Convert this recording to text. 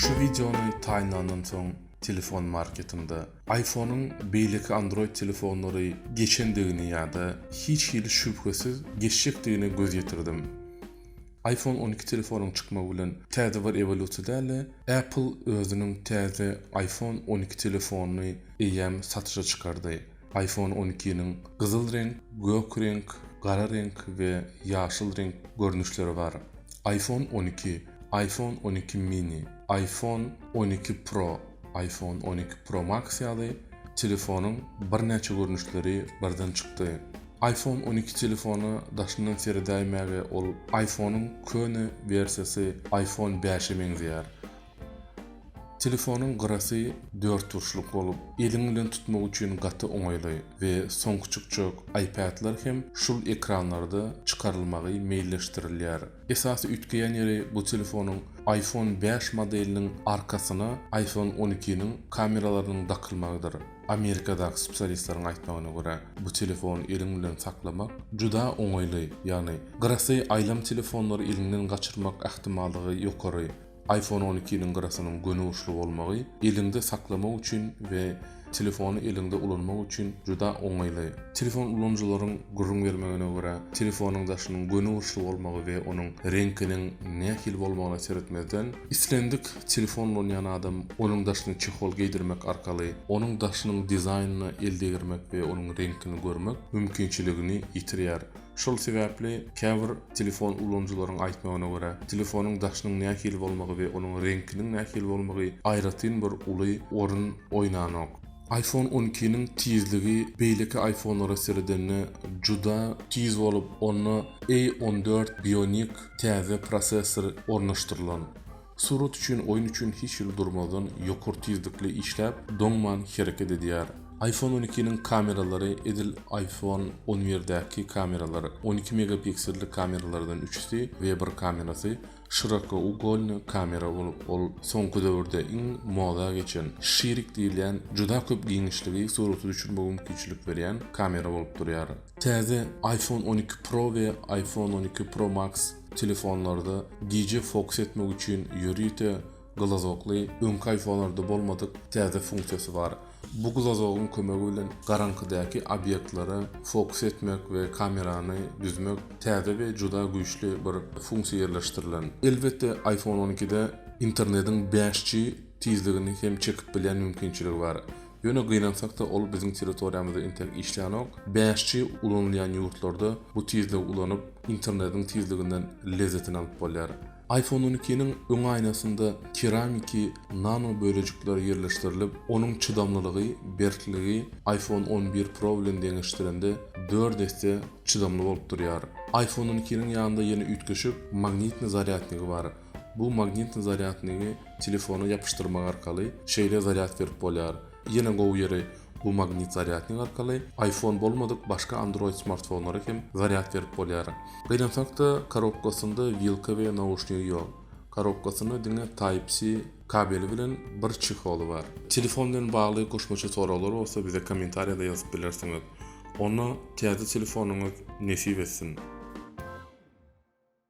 Şu videonu taýlandan soň telefon marketinde iPhone'un beýleki Android telefonları geçendigini ýa-da hiç hili şüphesiz geçecekdigini göz ýetirdim. iPhone 12 telefonun çykmagy bilen täze bir evolusiýa däle Apple özüniň täze iPhone 12 telefonuny eýem satışa çykardy. iPhone 12'nin gyzyl renk, gök renk, gara renk we ýaşyl renk görnüşleri var. iPhone 12, iPhone 12 mini, iPhone 12 Pro, iPhone 12 Pro Max ýaly telefonun bir näçe görnüşleri birden çykdy. iPhone 12 telefonu daşyndan seri däýmäge ol iPhone'un köne versiýasy iPhone 5'e meňzeýär. Telefonun gyrasy 4 tuşluk bolup, eliň bilen tutmak üçin gaty oňaýly we soňçuk iPad'lar hem şul ekranlarda çykarylmagy meýilleşdirilýär. Esasy ütgeýän ýeri bu telefonun iPhone 5 modeliniň arkasyna iPhone 12'nin kameralarynyň dakylmagydyr. Amerikadaky spesialistleriň aýtmagyna görä, bu telefonu eliň bilen saklamak juda oňaýly, ýani gyrasy aýlam telefonlary elinden gaçyrmak ähtimallygy ýokary. iPhone 12'nin gyrasynyň göne uçly bolmagy elinde saklamak üçin we telefonu elinde ulanmak üçin juda oňaýly. Telefon ulanjylaryň gurrun bermegine görä, telefonuň daşynyň göne uçly bolmagy we onuň renkiniň nähil bolmagyna seretmezden islendik telefon ulanyň adam onuň daşyny çehol giydirmek arkaly onuň daşynyň dizaýnyny elde etmek we onuň renkini görmek mümkinçiligini ýitirýär. Şol sebäpli käbir telefon ulanjylaryň aýtmagyna görä, telefonuň daşynyň nähil bolmagy we onuň renkiniň nähil bolmagy aýratyn bir uly orun oýnanok. iPhone 12'nin tizligi beýleki iPhone'lara seredenne juda tiz bolup, onu A14 Bionic täze prosesor ornaşdyrylan. Surat üçin, oýun üçin hiç ýyl durmadan ýokary tizlikli işläp, doňman hereket edýär. iPhone 12'nin kameralary edil iPhone 11'däki kameralary 12 megapikselli kameralardan üçüsi we bir kamerasy şyraka ugolny kamera bolup, ol soňky döwürde iň moda geçen, şirik diýilen, juda köp giňişligi suraty düşürmek mümkinçilik berýän kamera bolup durýar. Täze iPhone 12 Pro we iPhone 12 Pro Max telefonlarda DJ fokus etmek üçin ýörüýte glazokly öňki iPhone'larda bolmadyk täze funksiyasy bar. Bu glazogyň kömegi bilen garankydaky obýektlere fokus etmek we kamerany düzmek täze we juda güýçli bir funksiýa ýerleşdirilen. Elbetde iPhone 12'de internetiň 5G tizligini hem çekip bilen mümkinçiligi bar. Ýöne gynansak da ol biziň territoriýamyzda internet işlänok 5G ulanýan ýurtlarda bu tizlig ulanyp internetiň tizliginden lezzetini alyp bolýar. iPhone 12'nin öň aýnasynda keramiki nano bölejikler ýerleşdirilip, onuň çydamlylygy, berkligi iPhone 11 Pro bilen deňeşdirende 4 çydamly bolup durýar. iPhone 12'nin ýanynda ýene ütgeşip magnitni zaryadnigi bar. Bu magnitni zaryadnigi telefonu ýapyşdyrmak arkaly şeýle zaryad berip bolýar. Ýene gowy ýeri bu magnit zaryadny arkaly iPhone bolmadyk başga Android smartfonlara hem zaryad berip bolýar. Gynansak da korobkasynda wilka we naushnigy ýok. Korobkasyny diňe Type-C kabeli bilen bir çyholy bar. Telefon bilen bagly goşmaça soralar bolsa bize kommentariýada ýazyp bilersiňiz. Onu täze telefonuňyz nesip etsin.